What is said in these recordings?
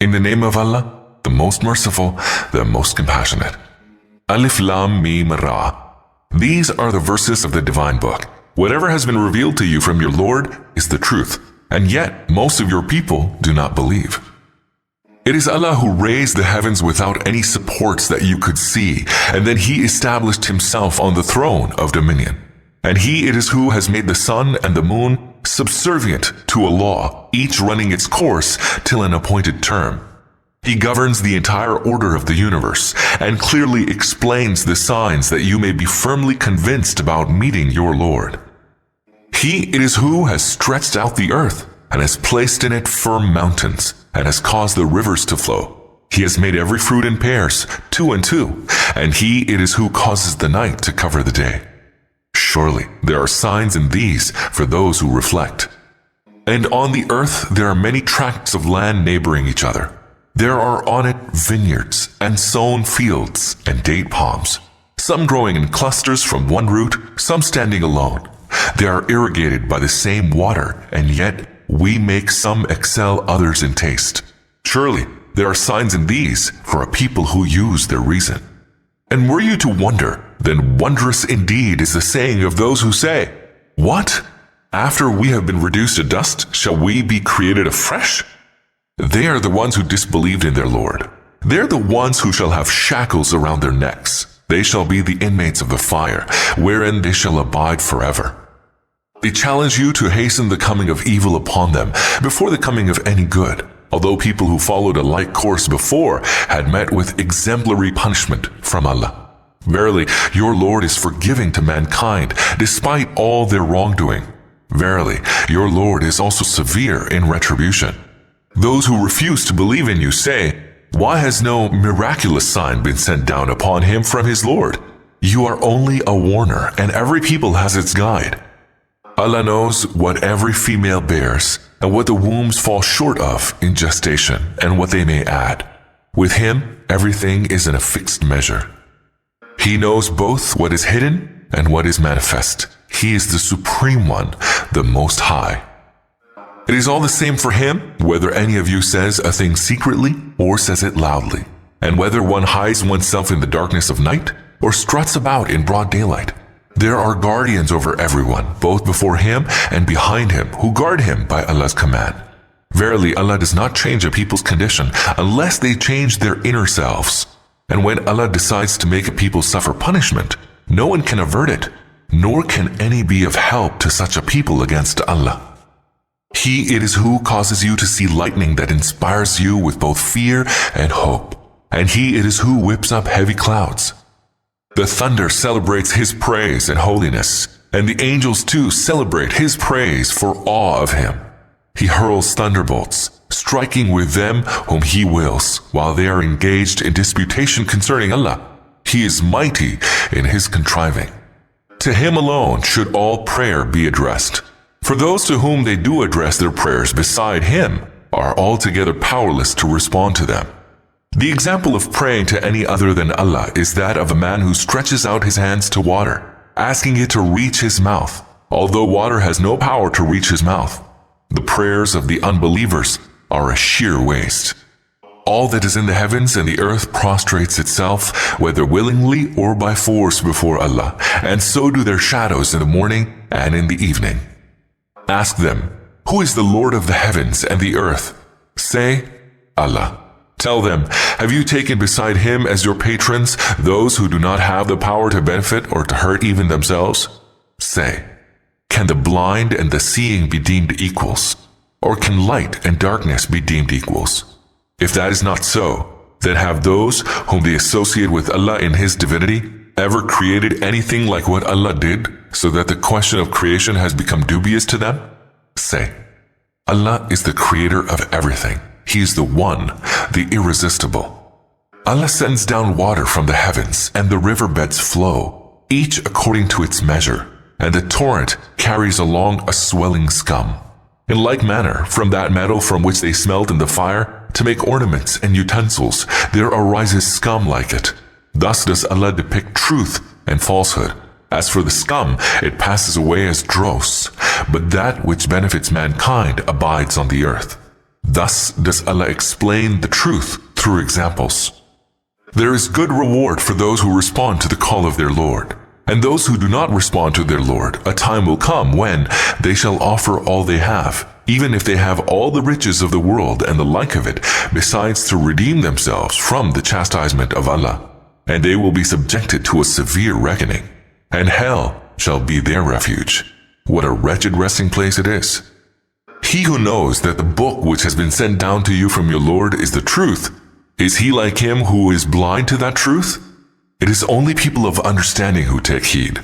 In the name of Allah, the most merciful, the most compassionate. Alif Lam Mim Ra. These are the verses of the divine book. Whatever has been revealed to you from your Lord is the truth, and yet most of your people do not believe. It is Allah who raised the heavens without any supports that you could see, and then He established Himself on the throne of dominion. And He it is who has made the sun and the moon subservient to a law, each running its course till an appointed term. He governs the entire order of the universe, and clearly explains the signs that you may be firmly convinced about meeting your Lord. He it is who has stretched out the earth, and has placed in it firm mountains, and has caused the rivers to flow. He has made every fruit in pairs, 2 and 2, and He it is who causes the night to cover the day. Surely there are signs in these for those who reflect. And on the earth there are many tracts of land neighboring each other. There are on it vineyards and sown fields and date palms, some growing in clusters from one root, some standing alone. They are irrigated by the same water, and yet we make some excel others in taste. Surely there are signs in these for a people who use their reason. And were you to wonder, then wondrous indeed is the saying of those who say, "What? After we have been reduced to dust, shall we be created afresh?" They are the ones who disbelieved in their Lord. They are the ones who shall have shackles around their necks. They shall be the inmates of the fire, wherein they shall abide forever. They challenge you to hasten the coming of evil upon them before the coming of any good, although people who followed a like course before had met with exemplary punishment from Allah. Verily, your Lord is forgiving to mankind despite all their wrongdoing. Verily, your Lord is also severe in retribution. Those who refuse to believe in you say, "Why has no miraculous sign been sent down upon him from his Lord?" You are only a warner, and every people has its guide. Allah knows what every female bears, and what the wombs fall short of in gestation, and what they may add. With Him, everything is in a fixed measure. He knows both what is hidden and what is manifest. He is the Supreme One, the Most High. It is all the same for Him, whether any of you says a thing secretly or says it loudly, and whether one hides oneself in the darkness of night or struts about in broad daylight. There are guardians over everyone, both before Him and behind Him, who guard Him by Allah's command. Verily, Allah does not change a people's condition unless they change their inner selves. And when Allah decides to make a people suffer punishment, no one can avert it, nor can any be of help to such a people against Allah. He it is who causes you to see lightning that inspires you with both fear and hope, and He it is who whips up heavy clouds. The thunder celebrates His praise and holiness, and the angels too celebrate His praise for awe of Him. He hurls thunderbolts, striking with them whom He wills, while they are engaged in disputation concerning Allah. He is mighty in His contriving. To Him alone should all prayer be addressed. For those to whom they do address their prayers beside Him are altogether powerless to respond to them. The example of praying to any other than Allah is that of a man who stretches out his hands to water, asking it to reach his mouth, although water has no power to reach his mouth. The prayers of the unbelievers are a sheer waste. All that is in the heavens and the earth prostrates itself, whether willingly or by force, before Allah, and so do their shadows in the morning and in the evening. Ask them, "Who is the Lord of the heavens and the earth?" Say, "Allah." Tell them, "Have you taken beside Him as your patrons those who do not have the power to benefit or to hurt even themselves?" Say, "Can the blind and the seeing be deemed equals? Or can light and darkness be deemed equals? If that is not so, then have those whom they associate with Allah in His divinity ever created anything like what Allah did, so that the question of creation has become dubious to them?" Say, "Allah is the creator of everything. He is the One, the Irresistible. Allah sends down water from the heavens, and the riverbeds flow, each according to its measure, and the torrent carries along a swelling scum. In like manner, from that metal from which they smelt in the fire, to make ornaments and utensils, there arises scum like it. Thus does Allah depict truth and falsehood. As for the scum, it passes away as dross, but that which benefits mankind abides on the earth. Thus does Allah explain the truth through examples. There is good reward for those who respond to the call of their Lord. And those who do not respond to their Lord, a time will come when they shall offer all they have, even if they have all the riches of the world and the like of it, besides to redeem themselves from the chastisement of Allah. And they will be subjected to a severe reckoning, and hell shall be their refuge. What a wretched resting place it is. He who knows that the book which has been sent down to you from your Lord is the truth, is he like him who is blind to that truth? It is only people of understanding who take heed.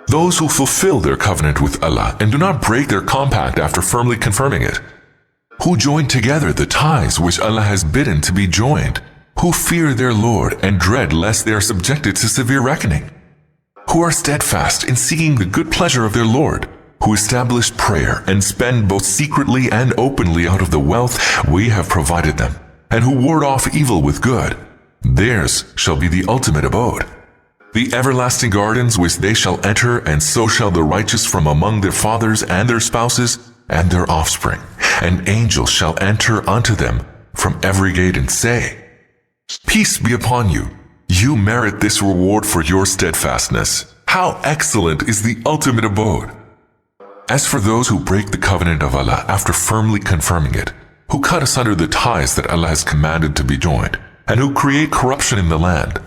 Those who fulfill their covenant with Allah and do not break their compact after firmly confirming it. Who join together the ties which Allah has bidden to be joined. Who fear their Lord and dread lest they are subjected to severe reckoning. Who are steadfast in seeking the good pleasure of their Lord. Who establish prayer and spend both secretly and openly out of the wealth we have provided them. And who ward off evil with good. Theirs shall be the ultimate abode. The everlasting gardens which they shall enter, and so shall the righteous from among their fathers and their spouses and their offspring. And angels shall enter unto them from every gate and say, Peace be upon you. You merit this reward for your steadfastness. How excellent is the ultimate abode. As for those who break the covenant of Allah after firmly confirming it, who cut asunder the ties that Allah has commanded to be joined, and who create corruption in the land,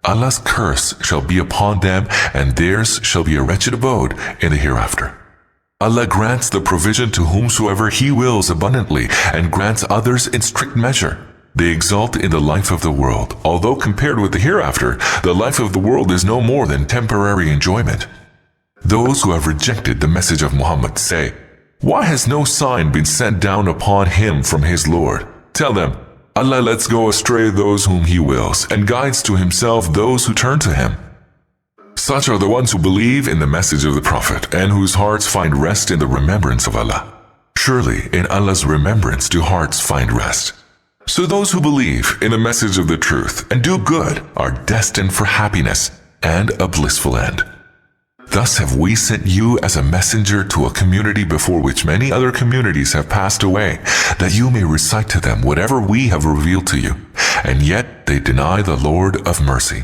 Allah's curse shall be upon them, and theirs shall be a wretched abode in the hereafter. Allah grants the provision to whomsoever He wills abundantly, and grants others in strict measure. They exult in the life of the world, although compared with the hereafter, the life of the world is no more than temporary enjoyment. Those who have rejected the message of Muhammad say, Why has no sign been sent down upon him from his Lord? Tell them, Allah lets go astray those whom He wills, and guides to Himself those who turn to Him. Such are the ones who believe in the message of the Prophet, and whose hearts find rest in the remembrance of Allah. Surely in Allah's remembrance do hearts find rest. So those who believe in the message of the truth and do good are destined for happiness and a blissful end. Thus have we sent you as a messenger to a community before which many other communities have passed away, that you may recite to them whatever we have revealed to you, and yet they deny the Lord of mercy.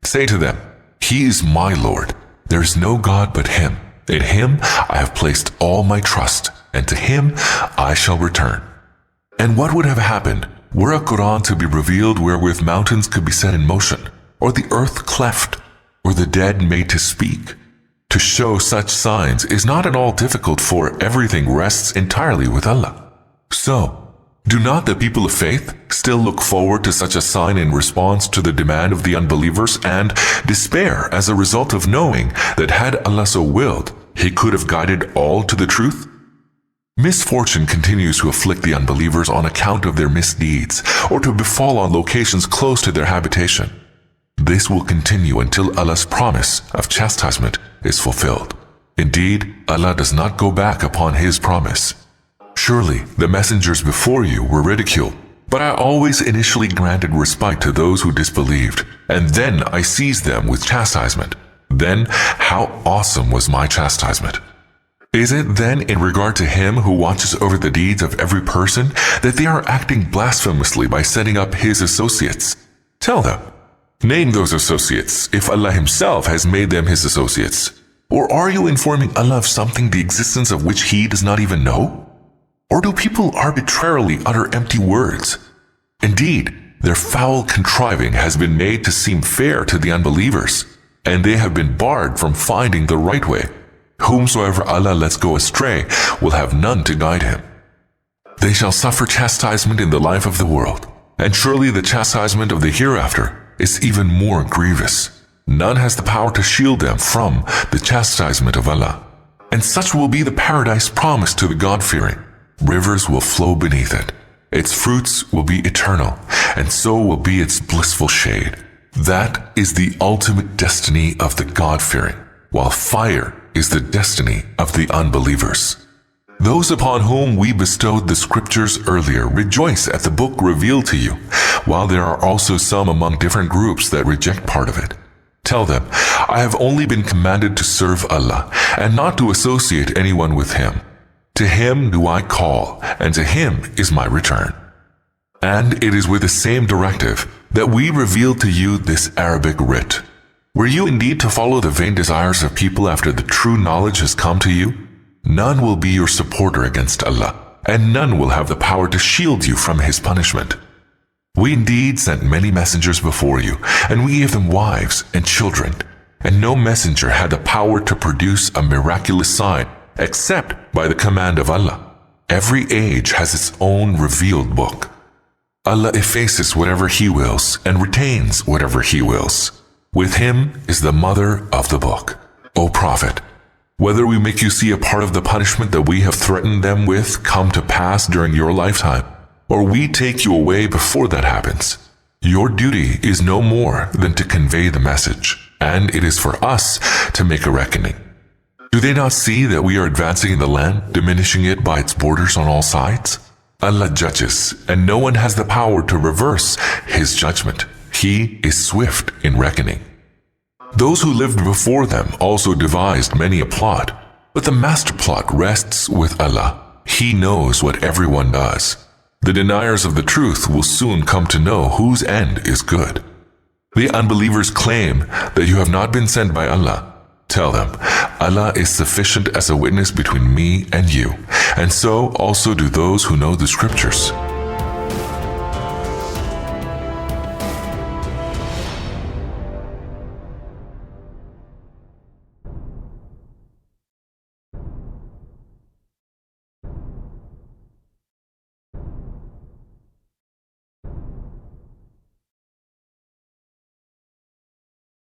Say to them, He is my Lord. There is no God but Him. In Him I have placed all my trust, and to Him I shall return. And what would have happened were a Quran to be revealed wherewith mountains could be set in motion, or the earth cleft, or the dead made to speak? To show such signs is not at all difficult, for everything rests entirely with Allah. So, do not the people of faith still look forward to such a sign in response to the demand of the unbelievers, and despair as a result of knowing that had Allah so willed, He could have guided all to the truth? Misfortune continues to afflict the unbelievers on account of their misdeeds, or to befall on locations close to their habitation. This will continue until Allah's promise of chastisement is fulfilled. Indeed, Allah does not go back upon His promise. Surely the messengers before you were ridiculed, but I always initially granted respite to those who disbelieved, and then I seized them with chastisement. Then how awesome was my chastisement! Is it then in regard to Him who watches over the deeds of every person that they are acting blasphemously by setting up His associates? Tell them, name those associates if Allah Himself has made them His associates. Or are you informing Allah of something the existence of which He does not even know? Or do people arbitrarily utter empty words? Indeed, their foul contriving has been made to seem fair to the unbelievers, and they have been barred from finding the right way. Whomsoever Allah lets go astray will have none to guide him. They shall suffer chastisement in the life of the world, and surely the chastisement of the hereafter is even more grievous. None has the power to shield them from the chastisement of Allah. And such will be the paradise promised to the God-fearing. Rivers will flow beneath it. Its fruits will be eternal, and so will be its blissful shade. That is the ultimate destiny of the God-fearing, while fire is the destiny of the unbelievers. Those upon whom we bestowed the scriptures earlier rejoice at the book revealed to you, while there are also some among different groups that reject part of it. Tell them, I have only been commanded to serve Allah, and not to associate anyone with Him. To him do I call, and to him is my return. And it is with the same directive that we reveal to you this Arabic writ. Were you indeed to follow the vain desires of people after the true knowledge has come to you? None will be your supporter against Allah, and none will have the power to shield you from His punishment. We indeed sent many messengers before you, and we gave them wives and children, and no messenger had the power to produce a miraculous sign except by the command of Allah. Every age has its own revealed book. Allah effaces whatever He wills and retains whatever He wills. With Him is the mother of the book. O Prophet, whether we make you see a part of the punishment that we have threatened them with come to pass during your lifetime, or we take you away before that happens, your duty is no more than to convey the message, and it is for us to make a reckoning. Do they not see that we are advancing in the land, diminishing it by its borders on all sides? Allah judges, and no one has the power to reverse His judgment. He is swift in reckoning. Those who lived before them also devised many a plot, but the master plot rests with Allah. He knows what everyone does. The deniers of the truth will soon come to know whose end is good. The unbelievers claim that you have not been sent by Allah. Tell them, Allah is sufficient as a witness between me and you, and so also do those who know the scriptures.